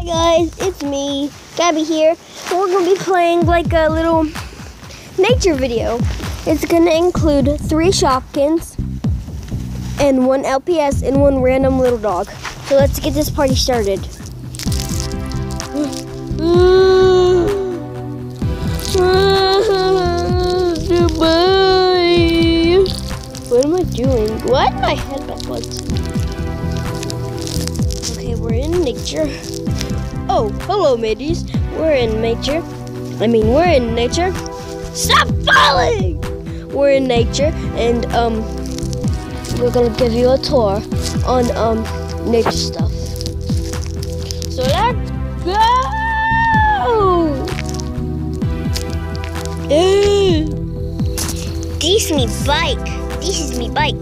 guys, it's me, Gabby here. And we're gonna be playing like a little nature video. It's gonna include 3 Shopkins and 1 LPS and 1 random little dog. So let's get this party started. What am I doing? Why did my head backwards? Okay, we're in nature. Oh, hello, mateys. We're in nature. We're in nature. Stop falling! We're in nature, and we're gonna give you a tour on nature stuff. So let's go! This is me bike. This is me bike.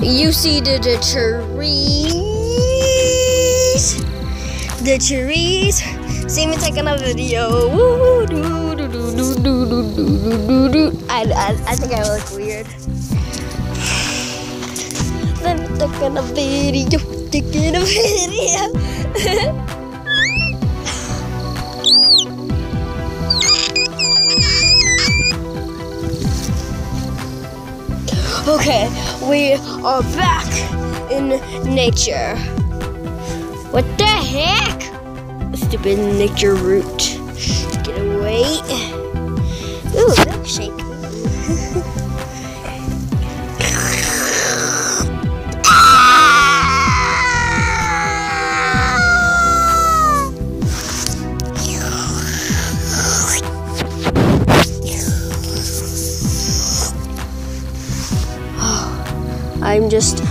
You see the trees. The trees. See me taking a video. I think I look weird. I'm taking a video. Okay, we are back in nature. What the heck? Stupid nature root. Get away. Ooh, milkshake. I'm just,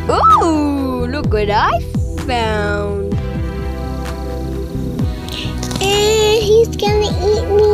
ooh, look what I found. He's gonna eat me.